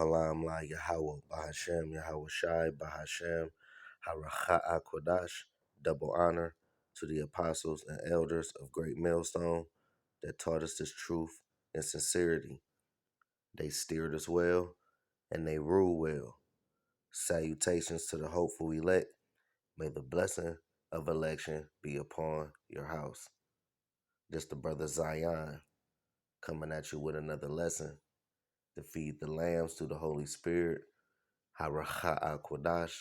Ohalam La Yahweh Bahashem Yahweh Shai Bahashem Haracha Kodash. Double honor to the apostles and elders of Great Millstone that taught us this truth and sincerity. They steered us well and they rule well. Salutations to the hopeful elect. May the blessing of election be upon your house. This the brother Zion coming at you with another lesson to feed the lambs through the Holy Spirit. Haracha Kodash.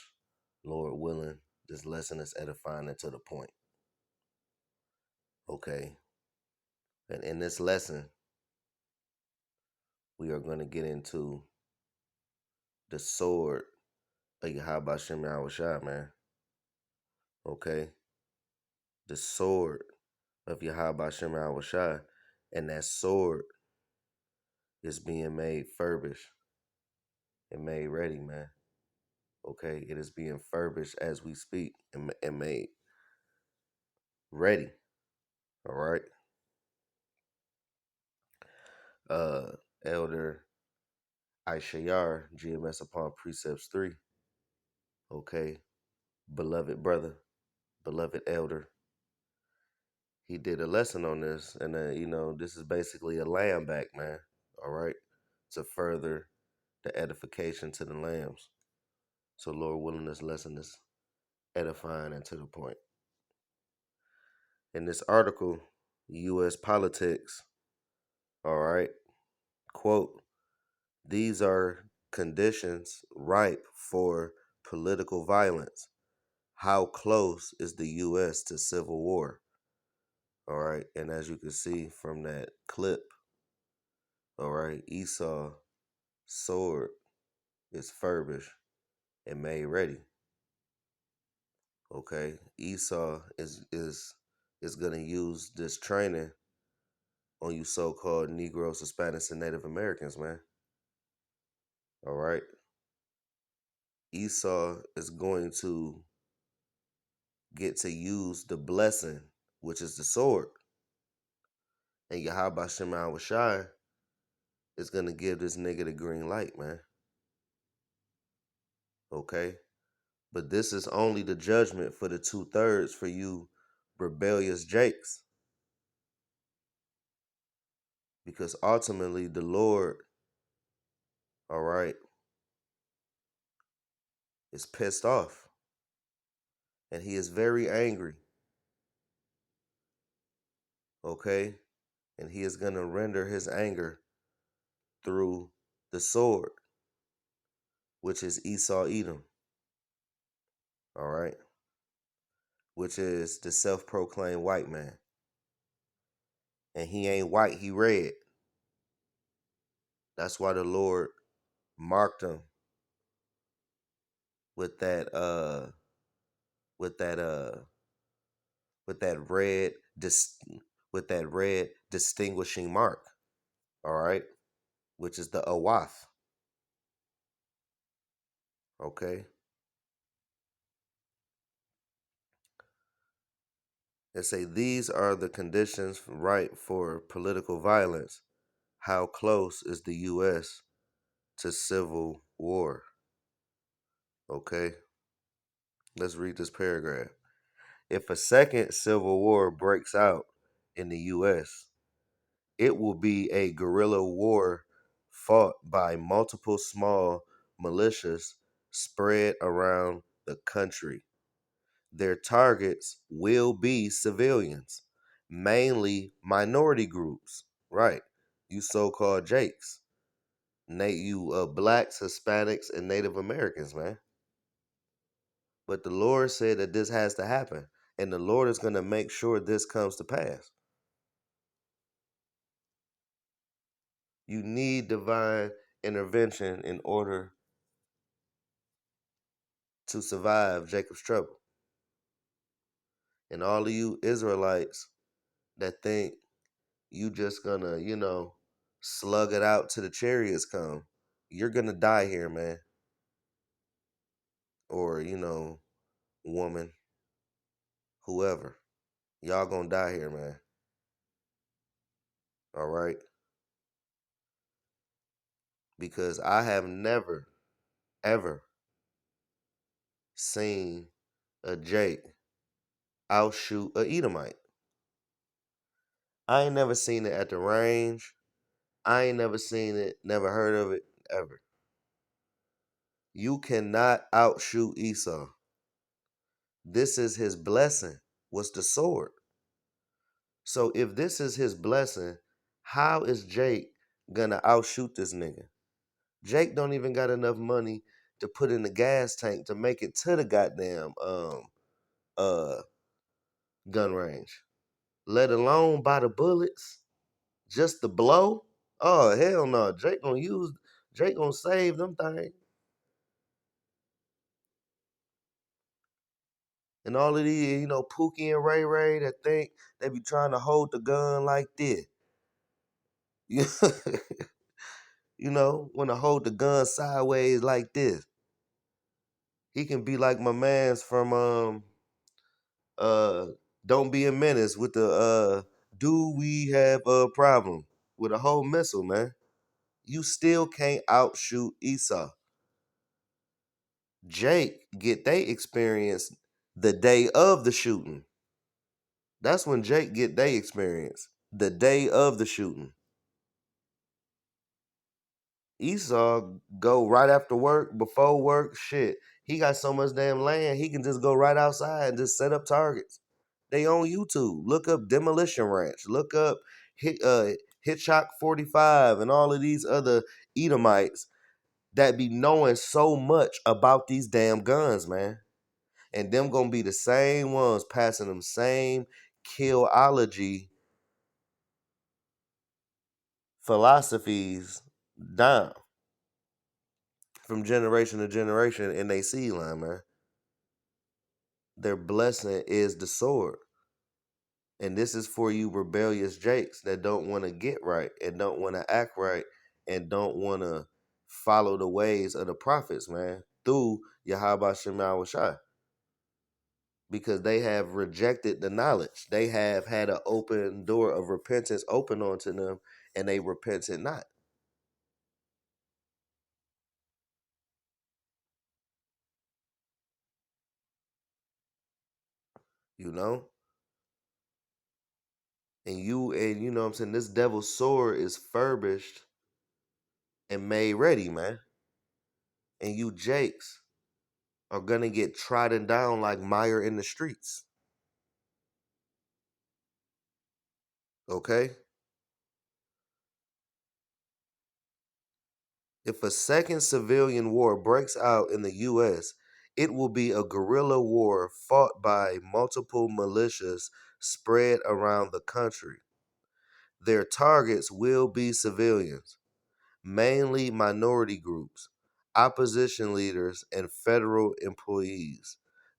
Lord willing, this lesson is edifying and to the point. Okay. And in this lesson, we are going to get into the sword of Yahweh Shem Yahushua, man. Okay. The sword of Yahweh Shem Yahushua. And that sword is being made furbished and made ready, man. Okay. It is being furbished as we speak and made ready. All right. Elder Ishayar, GMS upon Precepts 3. Okay. Beloved brother, beloved elder. He did a lesson on this, and this is basically a lamb back, man. All right, to further the edification to the lambs. So, Lord willing, this lesson is edifying and to the point. In this article, U.S. politics. All right, quote: "These are conditions ripe for political violence. How close is the U.S. to civil war?" All right, and as you can see from that clip, all right, Esau sword is furbished and made ready. Okay, Esau is gonna use this training on you so-called Negroes, Hispanics, and Native Americans, man. All right, Esau is going to get to use the blessing, which is the sword, and Yahweh Shema Washai is gonna give this nigga the green light, man. Okay. But this is only the judgment for the 2/3 for you rebellious jakes. Because ultimately the Lord, all right, is pissed off. And he is very angry. Okay? And he is going to render his anger through the sword, which is Esau Edom. All right? Which is the self-proclaimed white man. And he ain't white, he red. That's why the Lord marked him with that with that red distinguishing mark, all right, which is the awath. Okay, they say these are the conditions right for political violence. How close is the U.S. to civil war? Okay, let's read this paragraph. If a second civil war breaks out in the U.S., it will be a guerrilla war fought by multiple small militias spread around the country. Their targets will be civilians, mainly minority groups. Right. You so-called Jakes. You blacks, Hispanics, and Native Americans, man. But the Lord said that this has to happen. And the Lord is going to make sure this comes to pass. You need divine intervention in order to survive Jacob's trouble. And all of you Israelites that think you just gonna, slug it out till the chariots come, you're gonna die here, man. Or, woman, whoever. Y'all gonna die here, man. All right. because I have never, ever seen a Jake outshoot a Edomite. I ain't never seen it at the range. I ain't never seen it, never heard of it, ever. You cannot outshoot Esau. This is his blessing, was the sword. So if this is his blessing, how is Jake gonna outshoot this nigga? Jake don't even got enough money to put in the gas tank to make it to the goddamn uh gun range. Let alone buy the bullets, just the blow. Oh hell no. Jake gonna save them things. And all of these, Pookie and Ray Ray that think they be trying to hold the gun like this. You want to hold the gun sideways like this. He can be like my man's from uh Don't Be a Menace with the do we have a problem with a whole missile, man. You still can't outshoot Esau. Jake get they experience the day of the shooting. That's when Jake get they experience. The day of the shooting. Esau go right after work, before work, shit. He got so much damn land, he can just go right outside and just set up targets. They on YouTube. Look up Demolition Ranch. Look up Hitchcock 45 and all of these other Edomites that be knowing so much about these damn guns, man. And them gonna be the same ones passing them same killology philosophies down from generation to generation in they seed line, man. Their blessing is the sword. And this is for you rebellious jakes that don't want to get right and don't want to act right and don't want to follow the ways of the prophets, man, through Yahweh Shema Shai. Because they have rejected the knowledge. They have had an open door of repentance open onto them and they repented not. You know? And you know what I'm saying, this devil's sword is furbished and made ready, man. And you jakes are gonna get trodden down like mire in the streets. Okay? If a second civilian war breaks out in the US, it will be a guerrilla war fought by multiple militias spread around the country. Their targets will be civilians, mainly minority groups, opposition leaders, and federal employees.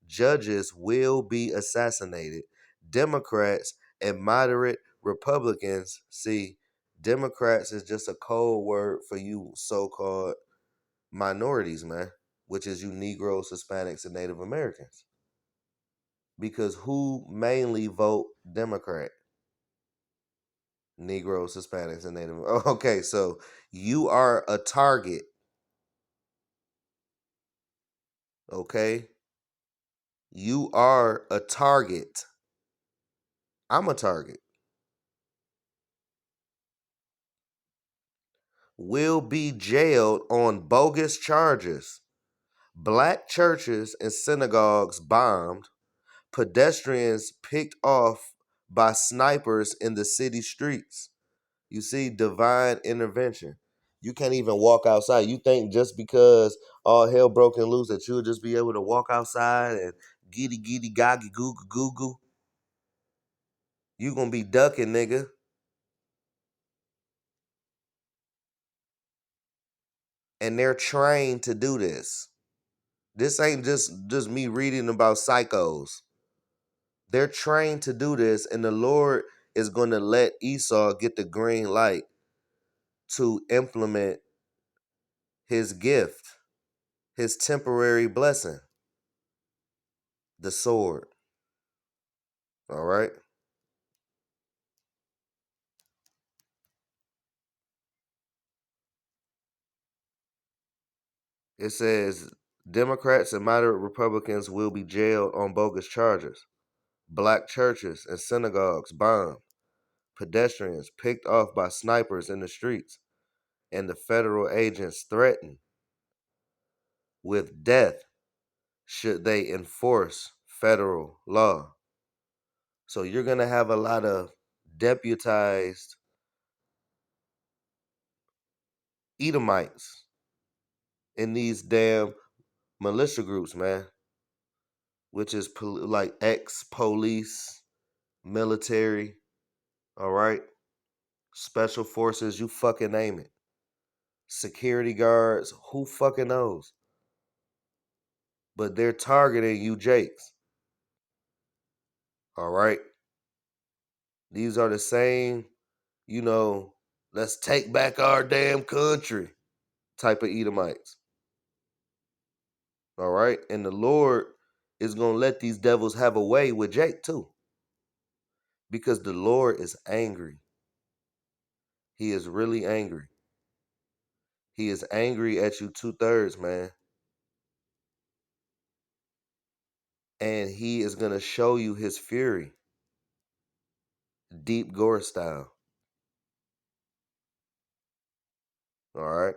Judges will be assassinated. Democrats and moderate Republicans, see, Democrats is just a code word for you so called minorities, man, which is you Negroes, Hispanics, and Native Americans. Because who mainly vote Democrat? Negroes, Hispanics, and Native. Okay, so you are a target. Okay, you are a target. I'm a target. Will be jailed on bogus charges. Black churches and synagogues bombed. Pedestrians picked off by snipers in the city streets. You see, divine intervention. You can't even walk outside. You think just because all hell broken loose that you'll just be able to walk outside and giddy giddy goggy goo goo goo goo? You gonna be ducking, nigga. And they're trained to do this. This ain't just me reading about psychos. They're trained to do this, and the Lord is gonna let Esau get the green light to implement his gift, his temporary blessing, the sword. All right. It says Democrats and moderate Republicans will be jailed on bogus charges. Black churches and synagogues bombed. Pedestrians picked off by snipers in the streets. And the federal agents threatened with death should they enforce federal law. So you're going to have a lot of deputized Edomites in these damn militia groups, man, which is like ex-police, military, all right? Special forces, you fucking name it. Security guards, who fucking knows? But they're targeting you Jakes, all right? These are the same, let's take back our damn country type of Edomites. All right. And the Lord is going to let these devils have a way with Jake too. Because the Lord is angry. He is really angry. He is angry at you 2/3, man. And he is going to show you his fury. Deep gore style. All right.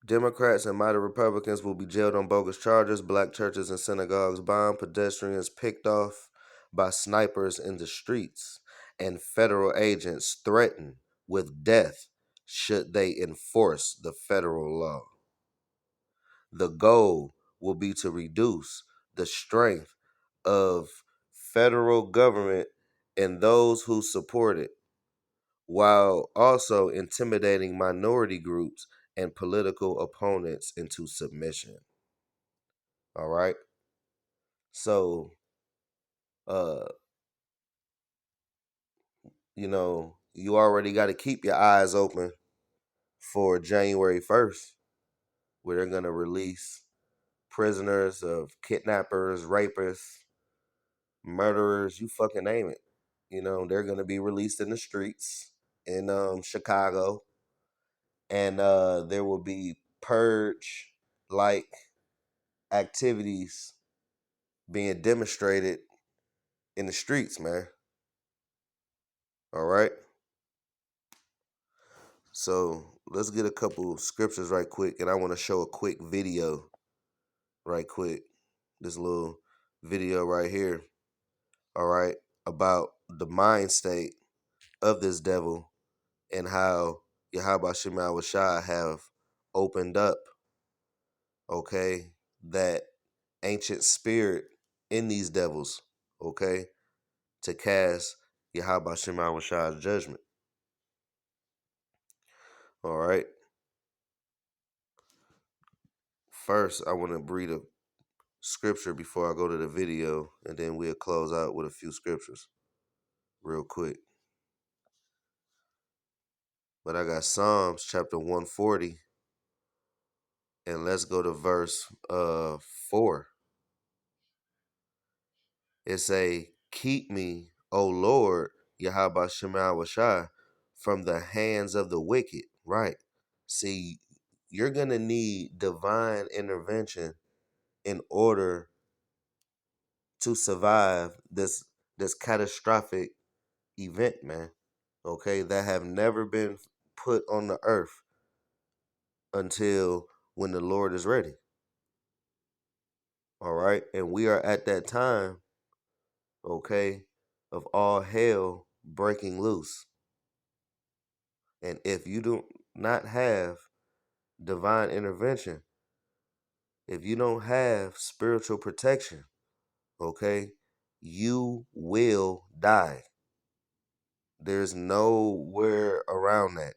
Democrats and moderate Republicans will be jailed on bogus charges. Black churches and synagogues bombed. Pedestrians picked off by snipers in the streets. And federal agents threatened with death should they enforce the federal law. The goal will be to reduce the strength of federal government and those who support it, while also intimidating minority groups and political opponents into submission. All right. So, uh, you already got to keep your eyes open for January 1st, where they're going to release prisoners of kidnappers, rapists, murderers, you fucking name it. They're going to be released in the streets in Chicago. And there will be purge like activities being demonstrated in the streets, man. All right. So let's get a couple scriptures right quick. And I want to show a quick video right quick. This little video right here. All right. About the mind state of this devil and how Yahweh Shema Shai have opened up, okay, that ancient spirit in these devils, okay, to cast Yahweh Shema Shai's judgment. All right. First, I want to read a scripture before I go to the video, and then we'll close out with a few scriptures real quick. But I got Psalms chapter 140, and let's go to verse 4. It say, "Keep me, O Lord, Yahweh Shema Shai, from the hands of the wicked." Right. See, you're gonna need divine intervention in order to survive this catastrophic event, man. Okay, that have never been put on the earth until when the Lord is ready. All right, and we are at that time, okay, of all hell breaking loose. And if you do not have divine intervention, if you don't have spiritual protection, okay, you will die. There's nowhere around that.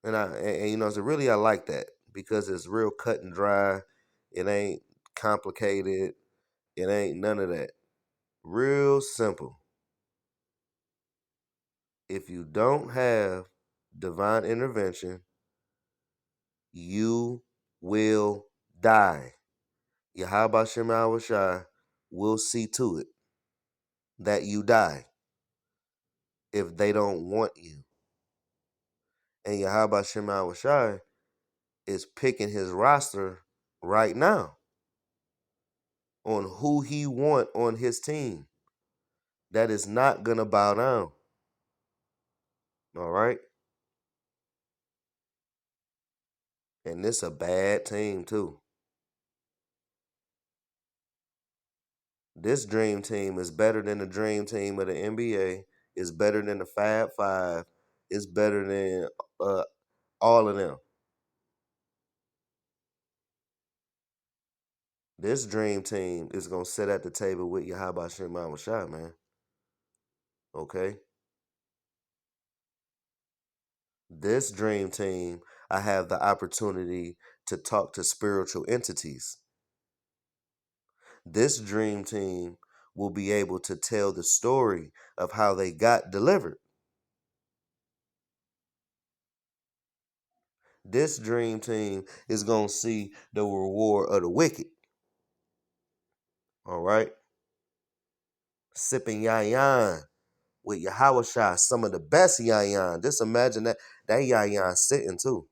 And so really I like that because it's real cut and dry. It ain't complicated. It ain't none of that. Real simple. If you don't have divine intervention, you will die. Yahweh Shema Shai will see to it. that you die if they don't want you. And Yahweh Shema Shai is picking his roster right now on who he want on his team that is not going to bow down. All right? And this a bad team too. This dream team is better than the dream team of the NBA. It's better than the Fab Five. It's better than all of them. This dream team is going to sit at the table with Yahweh Shema Shai, man. Okay? This dream team, I have the opportunity to talk to spiritual entities. This dream team will be able to tell the story of how they got delivered. This dream team is going to see the reward of the wicked. All right? Sipping yayan with Yahweh Shai, some of the best yayan. Just imagine that yayan sitting too.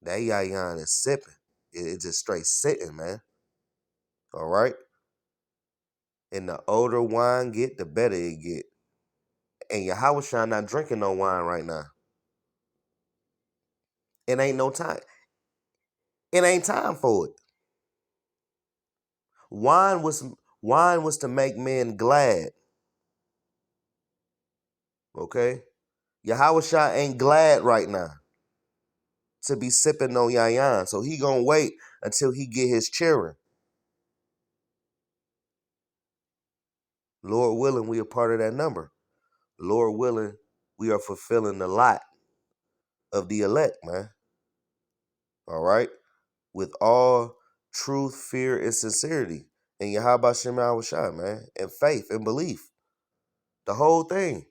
That yayan is sipping. It's just straight sitting, man. All right? And the older wine get, the better it get. And Yahweh Shai not drinking no wine right now. It ain't no time. It ain't time for it. Wine was to make men glad. Okay? Yahweh Shai ain't glad right now to be sipping no yayan. So he gonna wait until he get his cheering. Lord willing, we are part of that number. Lord willing, we are fulfilling the lot of the elect, man. All right? With all truth, fear, and sincerity. And Yahweh Shema Shai, man. And faith and belief. The whole thing.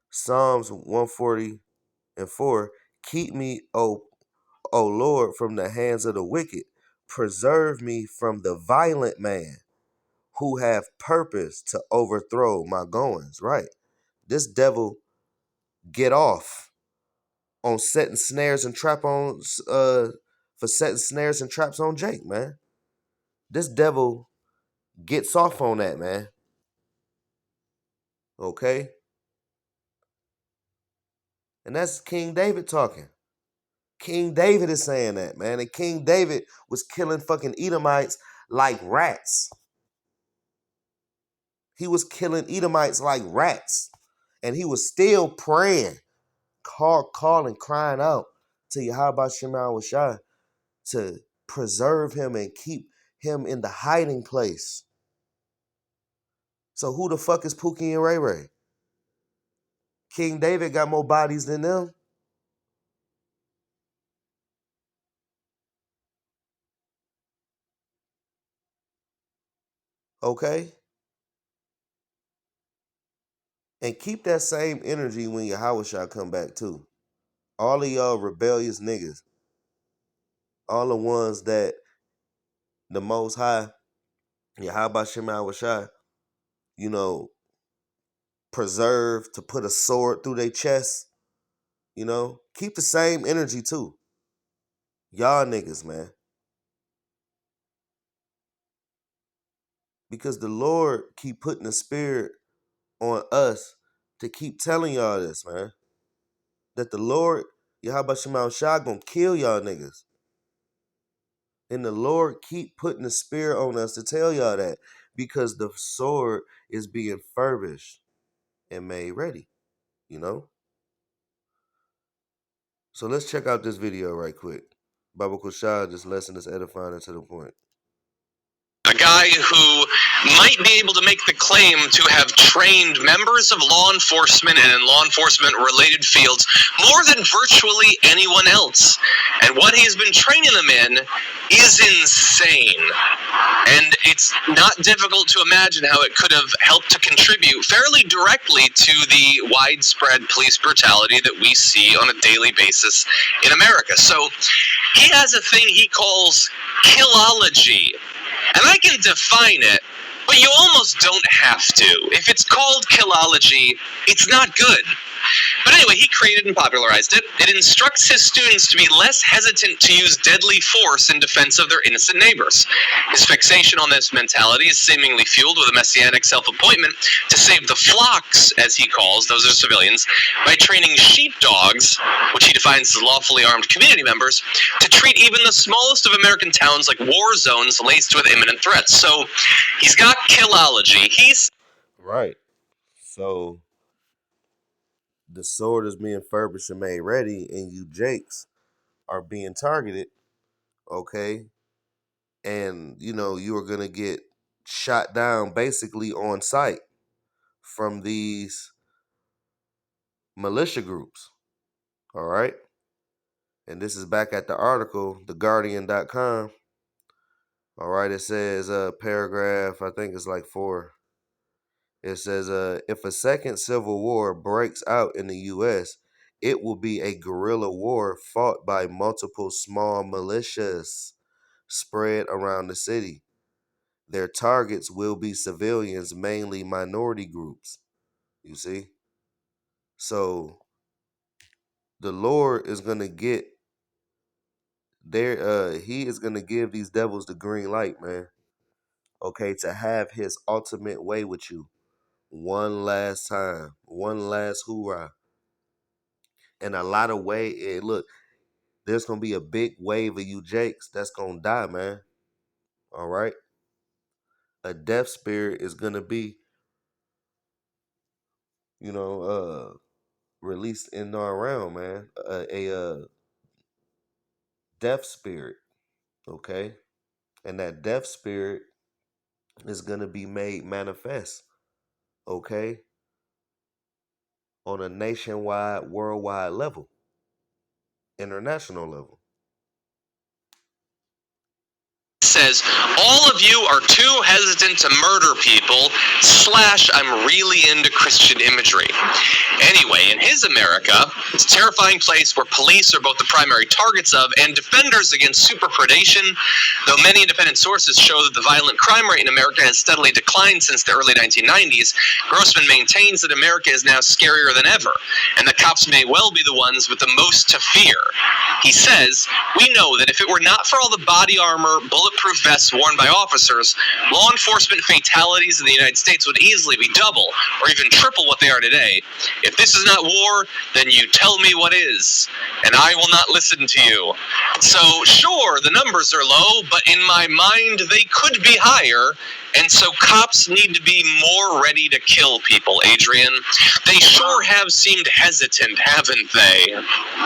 Psalms 140:4. Keep me, O Lord, from the hands of the wicked. Preserve me from the violent man who have purpose to overthrow my goings. Right. This devil get off on setting snares and trap on for setting snares and traps on Jake, man. This devil gets off on that, man. Okay? And that's King David talking. King David is saying that, man. And King David was killing fucking Edomites like rats. He was killing Edomites like rats. And he was still praying, calling, crying out to Yahweh Shema Shai to preserve him and keep him in the hiding place. So who the fuck is Pookie and Ray Ray? King David got more bodies than them. Okay? And keep that same energy when Yahweh Shai come back too. All of y'all rebellious niggas. All the ones that the Most High, Yahweh Shema Shai, preserve to put a sword through their chest. Keep the same energy too. Y'all niggas, man. Because the Lord keep putting the spirit on us to keep telling y'all this, man. That the Lord, Yahweh Shema Shai, gonna kill y'all niggas. And the Lord keep putting the spirit on us to tell y'all that. Because the sword is being furbished and made ready, So let's check out this video right quick. Baba Kushah, this lesson is edifying and to the point. a guy who might be able to make the claim to have trained members of law enforcement and in law enforcement related fields more than virtually anyone else. And what he's been training them in is insane. And it's not difficult to imagine how it could have helped to contribute fairly directly to the widespread police brutality that we see on a daily basis in America. So he has a thing he calls killology. And I can define it, but you almost don't have to. If it's called killology, it's not good. But anyway, he created and popularized it. It instructs his students to be less hesitant to use deadly force in defense of their innocent neighbors. His fixation on this mentality is seemingly fueled with a messianic self-appointment to save the flocks, as he calls, those are civilians, by training sheepdogs, which he defines as lawfully armed community members, to treat even the smallest of American towns like war zones laced with imminent threats. So he's got killology. He's... Right. So the sword is being furbished and made ready, and you Jakes are being targeted, okay? And, you are going to get shot down basically on sight from these militia groups, all right? And this is back at the article, theguardian.com. All right, it says paragraph, I think it's like 4. It says, if a second civil war breaks out in the U.S., it will be a guerrilla war fought by multiple small militias spread around the city. Their targets will be civilians, mainly minority groups. You see? So the Lord is going to get there. He is going to give these devils the green light, man. Okay, to have his ultimate way with you. One last time. One last hoorah. And a lot of look, there's going to be a big wave of you Jakes that's going to die, man. All right? A death spirit is going to be, released in our realm, man. A death spirit, okay? And that death spirit is going to be made manifest, okay? On a nationwide, worldwide level, international level. Says, all of you are too hesitant to murder people, / I'm really into Christian imagery. Anyway, in his America, it's a terrifying place where police are both the primary targets of and defenders against superpredation. Though many independent sources show that the violent crime rate in America has steadily declined since the early 1990s, Grossman maintains that America is now scarier than ever, and that cops may well be the ones with the most to fear. He says, we know that if it were not for all the body armor, bulletproof vests worn by officers, law enforcement fatalities in the United States would easily be double or even triple what they are today. If this is not war, then you tell me what is, and I will not listen to you. So, sure, the numbers are low, but in my mind, they could be higher. And so cops need to be more ready to kill people, Adrian. They sure have seemed hesitant, haven't they?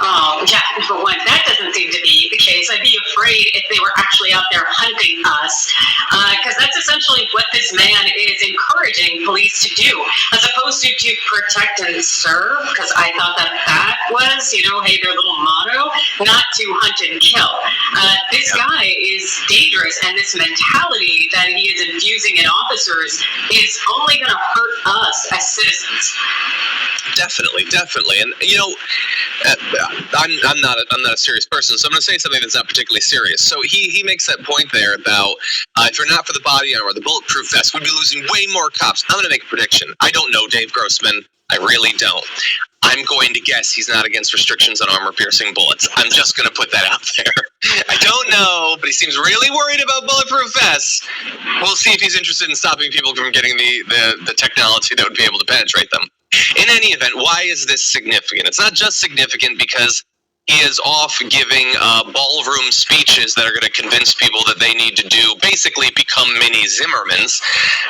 Oh, yeah, for one, that doesn't seem to be the case. I'd be afraid if they were actually out there hunting us, because that's essentially what this man is encouraging police to do, as opposed to protect and serve, because I thought that was, hey, their little motto, not to hunt and kill. This guy is dangerous, and this mentality that he is infusing in officers is only going to hurt us as citizens. Definitely. And I'm not a serious person, so I'm going to say something that's not particularly serious. So he makes that point there about if you're not for the body armor, the bulletproof vest, we'd be losing way more cops. I'm going to make a prediction. I don't know Dave Grossman. I really don't. I'm going to guess he's not against restrictions on armor-piercing bullets. I'm just going to put that out there. I don't know, but he seems really worried about bulletproof vests. We'll see if he's interested in stopping people from getting the technology that would be able to penetrate them. In any event, why is this significant? It's not just significant because he is off giving ballroom speeches that are going to convince people that they need to basically become mini Zimmermans.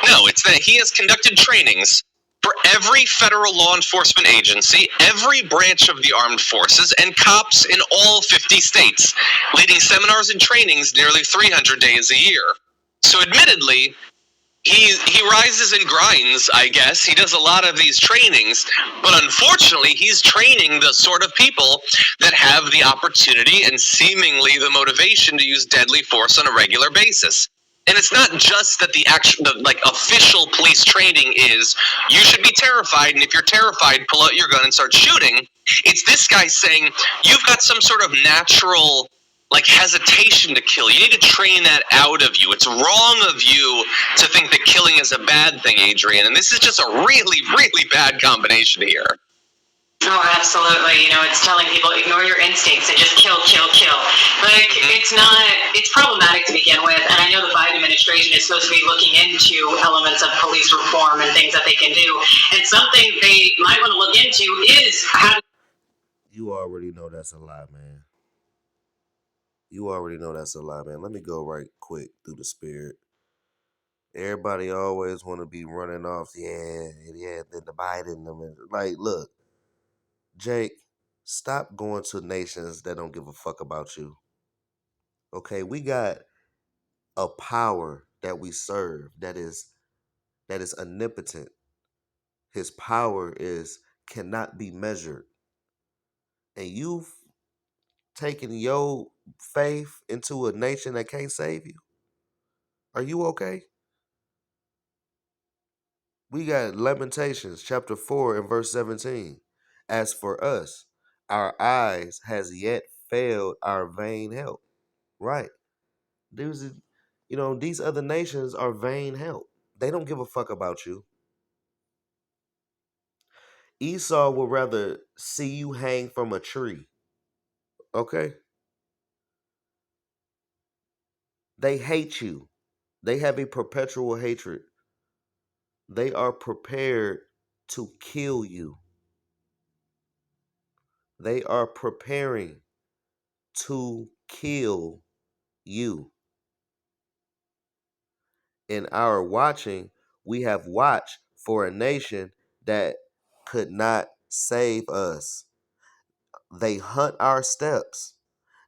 No, it's that he has conducted trainings for every federal law enforcement agency, every branch of the armed forces, and cops in all 50 states, leading seminars and trainings nearly 300 days a year. So admittedly, he rises and grinds, I guess. He does a lot of these trainings, but unfortunately, he's training the sort of people that have the opportunity and seemingly the motivation to use deadly force on a regular basis. And it's not just that the official police training is you should be terrified, and if you're terrified, pull out your gun and start shooting. It's this guy saying you've got some sort of natural hesitation to kill. You need to train that out of you. It's wrong of you to think that killing is a bad thing, Adrian. And this is just a really, really bad combination here. Oh, absolutely. It's telling people ignore your instincts and just kill, kill, kill. It's problematic to begin with. And I know the Biden administration is supposed to be looking into elements of police reform and things that they can do. And something they might want to look into is having. You already know that's a lie, man. You already know that's a lie, man. Let me go right quick through the spirit. Everybody always want to be running off. Yeah, then the Biden. Look, Jake, stop going to nations that don't give a fuck about you. Okay, we got a power that we serve that is omnipotent. His power cannot be measured. And you've taken your faith into a nation that can't save you. Are you okay? We got Lamentations chapter 4 and verse 17. As for us, our eyes has yet failed our vain help. Right. These other nations are vain help. They don't give a fuck about you. Esau would rather see you hang from a tree. Okay? They hate you. They have a perpetual hatred. They are prepared to kill you. They are preparing to kill you. In our watching, we have watched for a nation that could not save us. They hunt our steps.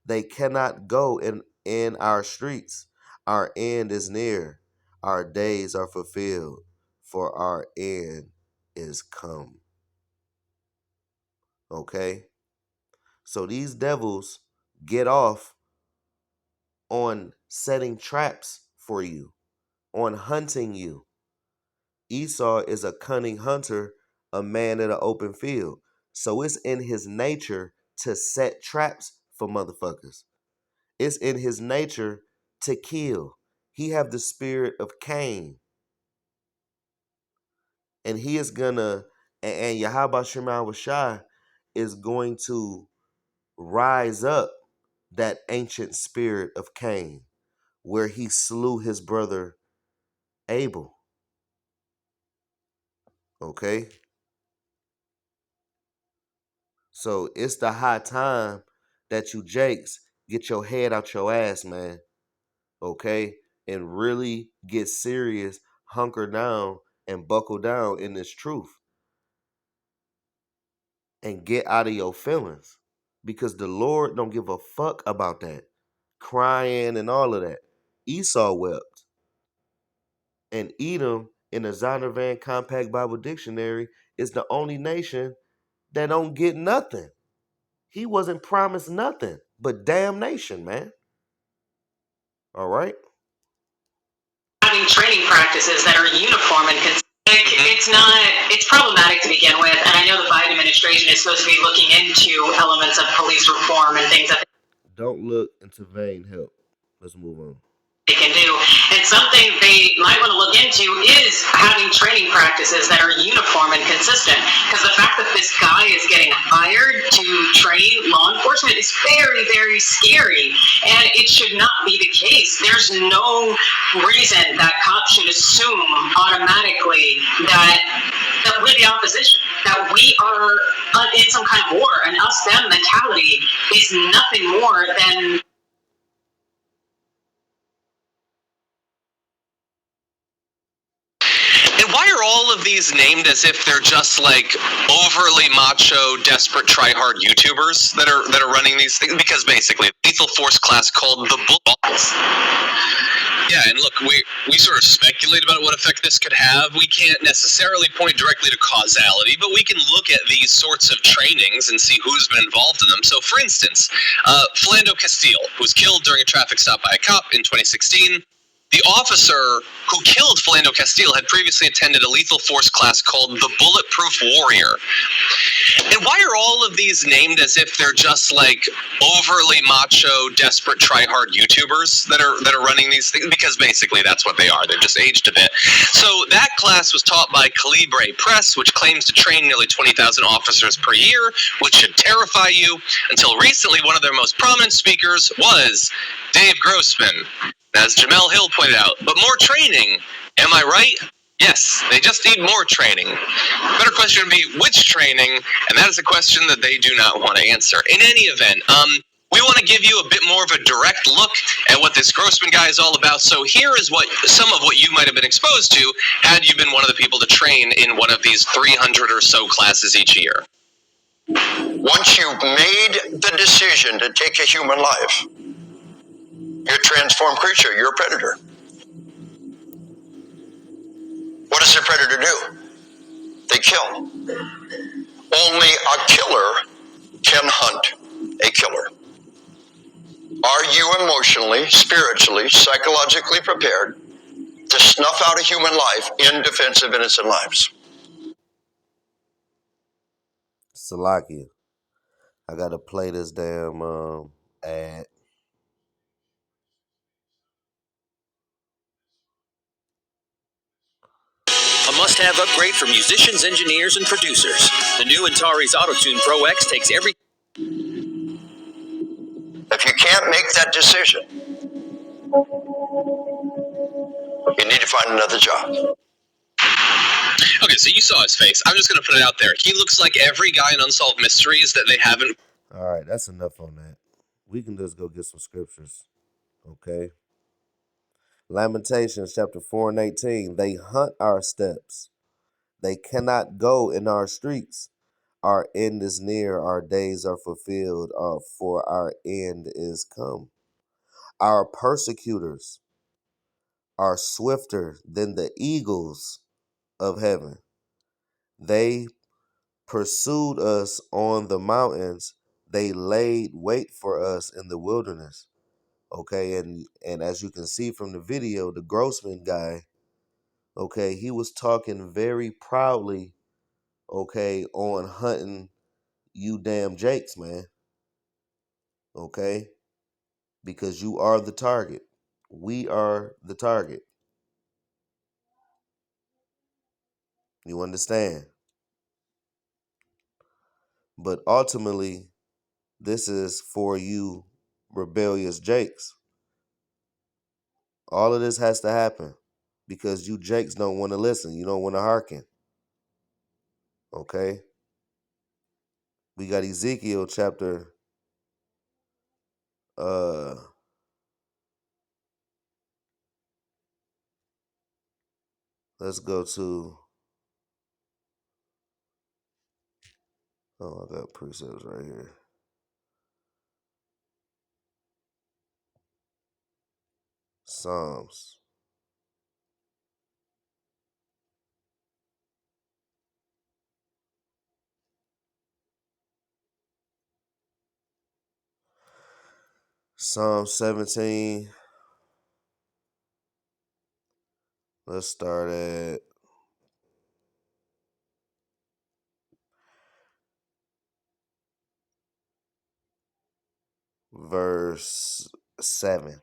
They cannot go in our streets. Our end is near. Our days are fulfilled, for our end is come. Okay? So these devils get off on setting traps for you, on hunting you. Esau is a cunning hunter, a man in an open field. So it's in his nature to set traps for motherfuckers. It's in his nature to kill. He have the spirit of Cain. And he is gonna, and Yahweh Shema Shai is going to rise up that ancient spirit of Cain, where he slew his brother Abel. Okay? So it's the high time that you Jakes get your head out your ass, man. Okay? And really get serious, hunker down, and buckle down in this truth. And get out of your feelings. Because the Lord don't give a fuck about that. Crying and all of that. Esau wept. And Edom, in the Zondervan Compact Bible Dictionary, is the only nation that don't get nothing. He wasn't promised nothing but damnation, man. All right? Having training practices that are uniform and consistent. It's problematic to begin with, and I know the Biden administration is supposed to be looking into elements of police reform and things that Don't look into vain help. Let's move on. They can do. And something they might want to look into is having training practices that are uniform and consistent. Because the fact that this guy is getting hired to train law enforcement is very, very scary. And it should not be the case. There's no reason that cops should assume automatically that we're the opposition, that we are in some kind of war. An us-them mentality is nothing more than. And why are all of these named as if they're just overly macho, desperate, try-hard YouTubers that are running these things? Because basically, lethal force class called the Bulls. Yeah, and look, we sort of speculate about what effect this could have. We can't necessarily point directly to causality, but we can look at these sorts of trainings and see who's been involved in them. So, for instance, Philando Castile, who was killed during a traffic stop by a cop in 2016. The officer who killed Philando Castile had previously attended a lethal force class called the Bulletproof Warrior. And why are all of these named as if they're just like overly macho, desperate, try-hard YouTubers that are running these things? Because basically that's what they are. They've just aged a bit. So that class was taught by Calibre Press, which claims to train nearly 20,000 officers per year, which should terrify you. Until recently, one of their most prominent speakers was Dave Grossman, as Jamel Hill pointed out. But more training, am I right? Yes, they just need more training. Better question would be which training, and that is a question that they do not want to answer. In any event, we want to give you a bit more of a direct look at what this Grossman guy is all about. So here is some of what you might have been exposed to had you been one of the people to train in one of these 300 or so classes each year. Once you've made the decision to take a human life, you're a transformed creature. You're a predator. What does a predator do? They kill. Only a killer can hunt a killer. Are you emotionally, spiritually, psychologically prepared to snuff out a human life in defense of innocent lives? Salakia. I gotta play this damn ad. A must-have upgrade for musicians, engineers, and producers. The new Antares AutoTune Pro X takes every... If you can't make that decision, you need to find another job. Okay, so you saw his face. I'm just going to put it out there. He looks like every guy in Unsolved Mysteries that they haven't... All right, that's enough on that. We can just go get some scriptures, okay? Lamentations chapter 4 and 18. They hunt our steps. They cannot go in our streets. Our end is near, our days are fulfilled, for our end is come. Our persecutors are swifter than the eagles of heaven. They pursued us on the mountains. They laid wait for us in the wilderness. Okay, and as you can see from the video, the Grossman guy, okay, he was talking very proudly, okay, on hunting you damn Jakes, man. Okay? Because you are the target. We are the target. You understand? But ultimately, this is for you rebellious Jakes. All of this has to happen because you Jakes don't want to listen. You don't want to hearken. Okay? We got Ezekiel chapter let's go to I got precepts right here. Psalms. Psalm 17. Let's start at verse 7.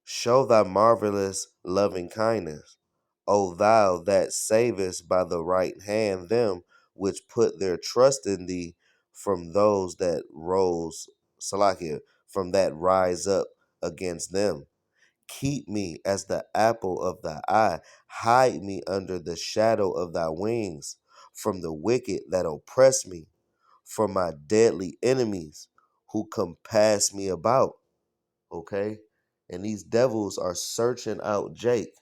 Show thy marvelous loving kindness, O thou that savest by the right hand them which put their trust in thee from those that from that rise up against them. Keep me as the apple of thy eye. Hide me under the shadow of thy wings from the wicked that oppress me, from my deadly enemies who compass me about. Okay? And these devils are searching out Jake.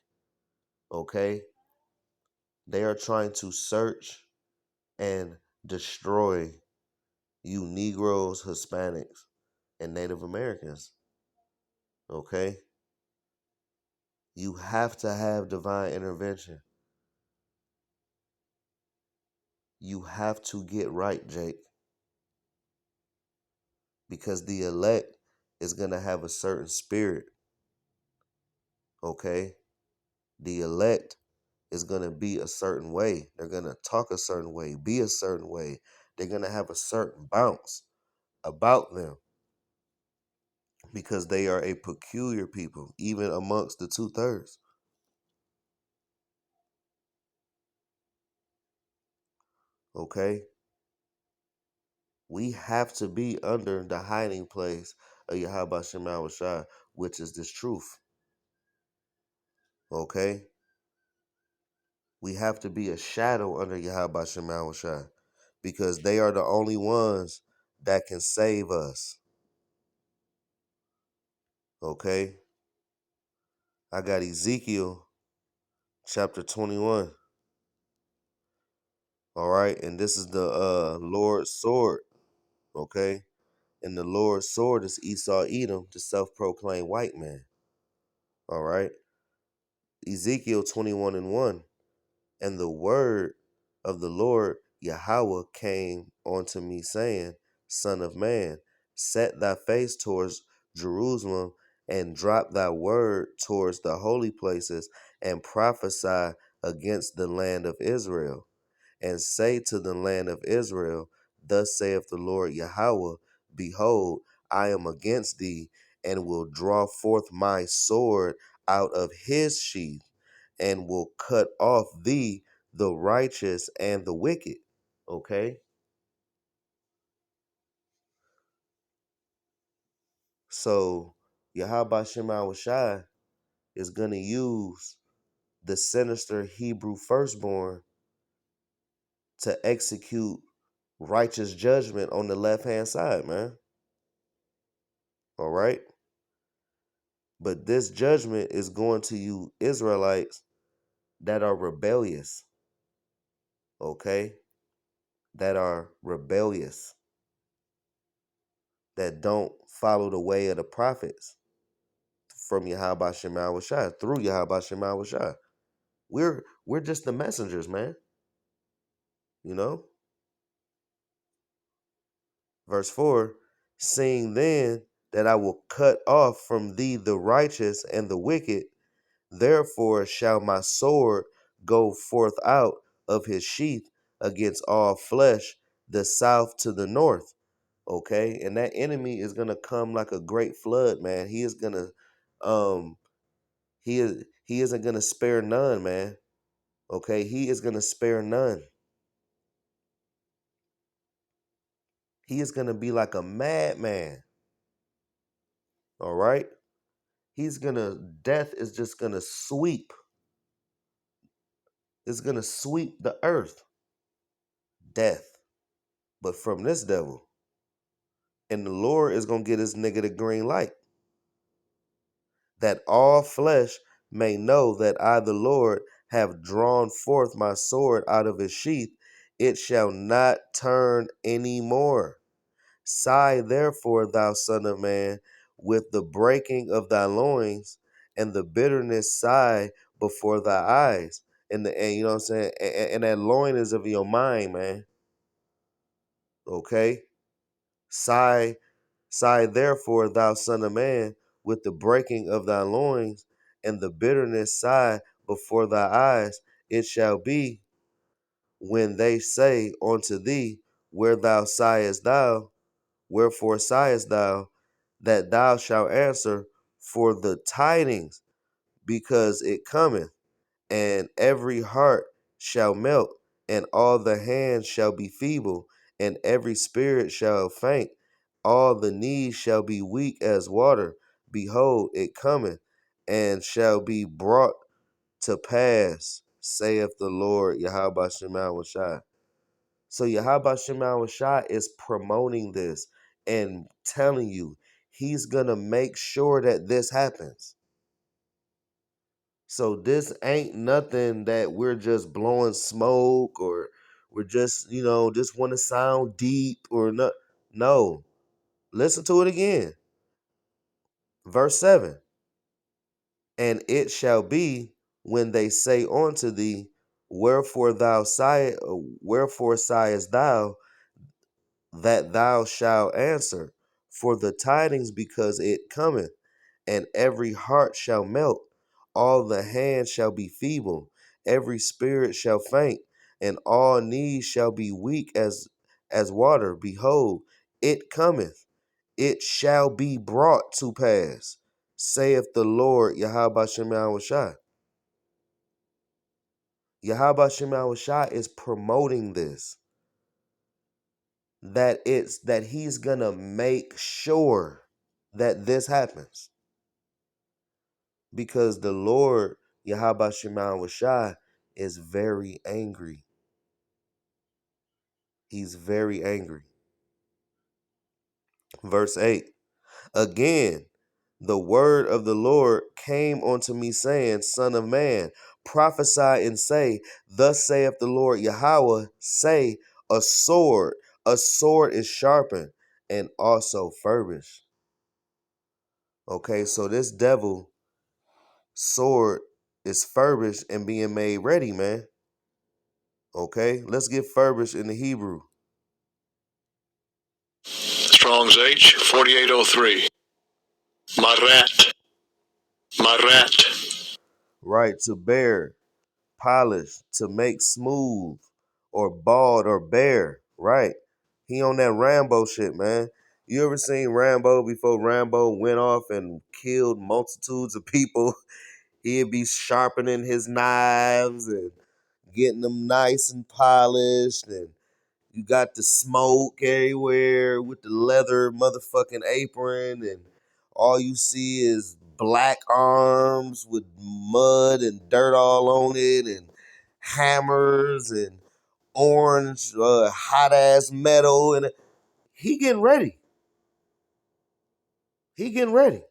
Okay? They are trying to search and destroy you Negroes, Hispanics, and Native Americans. Okay? You have to have divine intervention. You have to get right, Jake, because the elect is going to have a certain spirit. Okay? The elect is going to be a certain way. They're going to talk a certain way, be a certain way. They're going to have a certain bounce about them because they are a peculiar people, even amongst the 2/3. Okay? We have to be under the hiding place of Yahweh Shema Shai, which is this truth. Okay? We have to be a shadow under Yahweh Shema Shai because they are the only ones that can save us. Okay? I got Ezekiel chapter 21. All right? And this is the Lord's sword. Okay? And the Lord's sword is Esau Edom, the self-proclaimed white man. All right? Ezekiel 21:1. And the word of the Lord Yahweh came unto me, saying, Son of man, set thy face towards Jerusalem, and drop thy word towards the holy places, and prophesy against the land of Israel. And say to the land of Israel, Thus saith the Lord Yahweh, Behold, I am against thee, and will draw forth my sword out of his sheath, and will cut off thee, the righteous and the wicked. Okay? So Yahweh Shema Shai is going to use the sinister Hebrew firstborn to execute righteous judgment on the left-hand side, man. All right? But this judgment is going to you Israelites that are rebellious. Okay? That are rebellious. That don't follow the way of the prophets from Yahweh Shema Shai, through Yahweh Shema Shai. We're just the messengers, man. You know? Verse 4, seeing then that I will cut off from thee the righteous and the wicked, therefore shall my sword go forth out of his sheath against all flesh, the south to the north. Okay? And that enemy is gonna come like a great flood, man. He is gonna he isn't gonna spare none, man. Okay, he is gonna spare none. He is gonna be like a madman. All right? Death is just gonna sweep. It's gonna sweep the earth. Death. But from this devil. And the Lord is gonna get his nigga the green light. That all flesh may know that I, the Lord, have drawn forth my sword out of his sheath. It shall not turn any more. Sigh therefore, thou son of man, with the breaking of thy loins, and the bitterness sigh before thy eyes. And you know what I'm saying? And that loin is of your mind, man. Okay? Sigh therefore, thou son of man, with the breaking of thy loins, and the bitterness sigh before thy eyes. It shall be when they say unto thee, Where thou sighest thou? Wherefore sighest thou? That thou shalt answer, For the tidings, because it cometh, and every heart shall melt, and all the hands shall be feeble, and every spirit shall faint, all the knees shall be weak as water. Behold, it cometh, and shall be brought to pass, saith the Lord Yahweh Shema Shai. So Yahweh Shema Shai is promoting this and telling you he's gonna make sure that this happens. So this ain't nothing that we're just blowing smoke or we're just, just want to sound deep or not. No. Listen to it again. Verse 7. And it shall be when they say unto thee, wherefore sighest thou, that thou shalt answer, for the tidings because it cometh, and every heart shall melt, all the hands shall be feeble, every spirit shall faint, and all knees shall be weak as water. Behold, it cometh, it shall be brought to pass, saith the Lord Yahweh Shemel Shai. Yahweh Shemel Shai is promoting this. That he's gonna make sure that this happens. Because the Lord Yahweh Shemel Shai is very angry. He's very angry. Verse 8. Again, the word of the Lord came unto me, saying, Son of man, prophesy and say, Thus saith the Lord Yahweh, say, a sword is sharpened and also furbished. Okay, so this devil sword is furbished and being made ready, man. Okay, let's get furbished in the Hebrew. Strong's H 4803. Marat. Right, to bear, polish, to make smooth, or bald or bare. Right, he on that Rambo shit, man. You ever seen Rambo before Rambo went off and killed multitudes of people? He'd be sharpening his knives and getting them nice and polished, and you got the smoke everywhere with the leather motherfucking apron, and all you see is black arms with mud and dirt all on it, and hammers and orange hot ass metal, and he getting ready. He getting ready.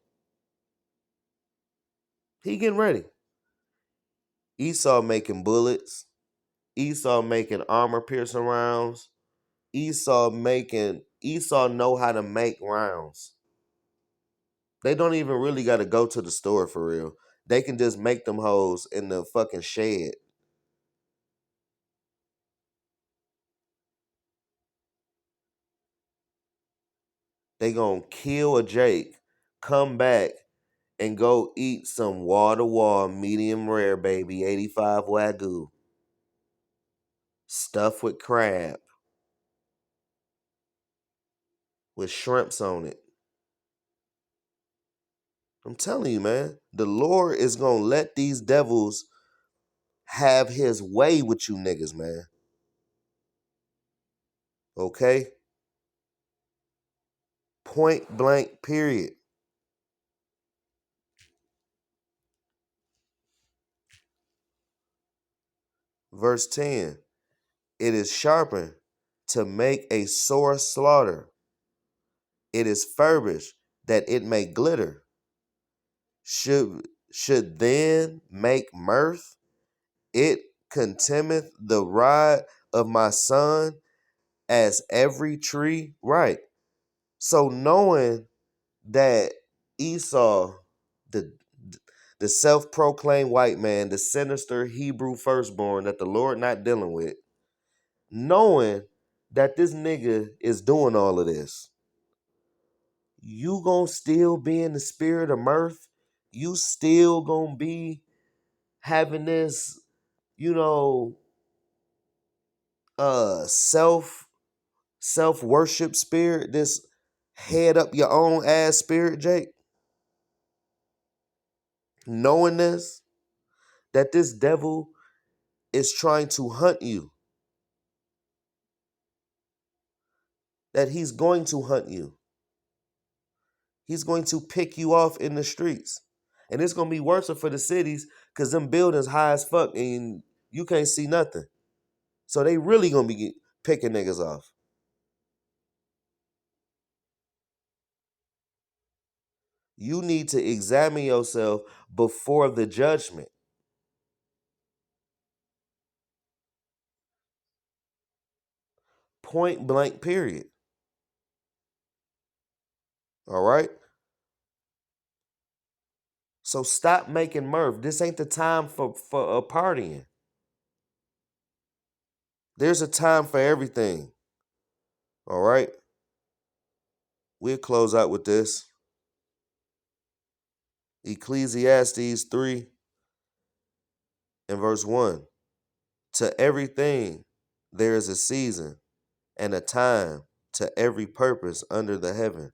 He getting ready. Esau making bullets. Esau making armor piercing rounds. Esau know how to make rounds. They don't even really got to go to the store for real. They can just make them hoes in the fucking shed. They gonna kill a Jake, come back, and go eat some wall-to-wall medium rare, baby, 85 Wagyu. Stuffed with crab. With shrimps on it. I'm telling you, man. The Lord is gonna let these devils have his way with you niggas, man. Okay? Point blank, period. Verse 10. It is sharpened to make a sore slaughter. It is furbished that it may glitter. Should then make mirth. It contemneth the rod of my son as every tree. Right. So knowing that Esau, the the self-proclaimed white man, the sinister Hebrew firstborn that the Lord not dealing with, knowing that this nigga is doing all of this, you gonna still be in the spirit of mirth. You still gonna be having this, you know, self worship spirit, this head up your own ass spirit, Jake. Knowing this, that this devil is trying to hunt you, that he's going to hunt you. He's going to pick you off in the streets. And it's going to be worse for the cities because them buildings high as fuck and you can't see nothing. So they really going to be picking niggas off. You need to examine yourself before the judgment. Point blank, period. All right? So stop making mirth. This ain't the time for partying. There's a time for everything. All right? We'll close out with this. Ecclesiastes 3 and verse 1. To everything there is a season and a time to every purpose under the heaven.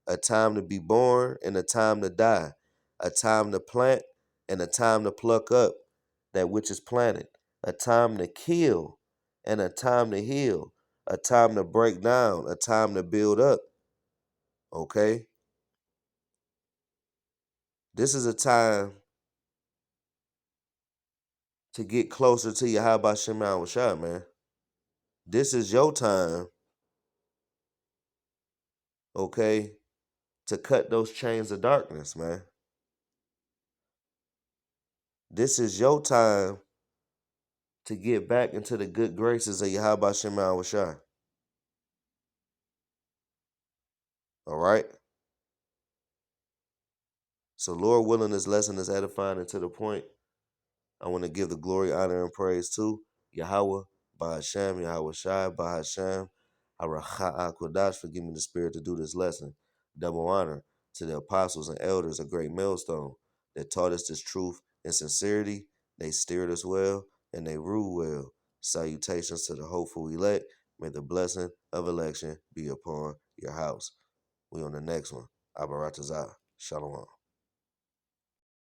A time to be born and a time to die. A time to plant and a time to pluck up that which is planted. A time to kill and a time to heal. A time to break down, a time to build up. Okay? This is a time to get closer to you. How about Shema Shah, man? This is your time, okay, to cut those chains of darkness, man. This is your time to get back into the good graces of Yahweh Shema Shah. All right? So, Lord willing, this lesson is edifying and to the point. I want to give the glory, honor, and praise to Yahweh, Bahashem, Yahweh Shai, Bahashem, Aracha Kodash for giving me the spirit to do this lesson. Double honor to the apostles and elders, a great millstone that taught us this truth in sincerity. They steered us well and they ruled well. Salutations to the hopeful elect. May the blessing of election be upon your house. We on the next one. Abaratazah. Shalom.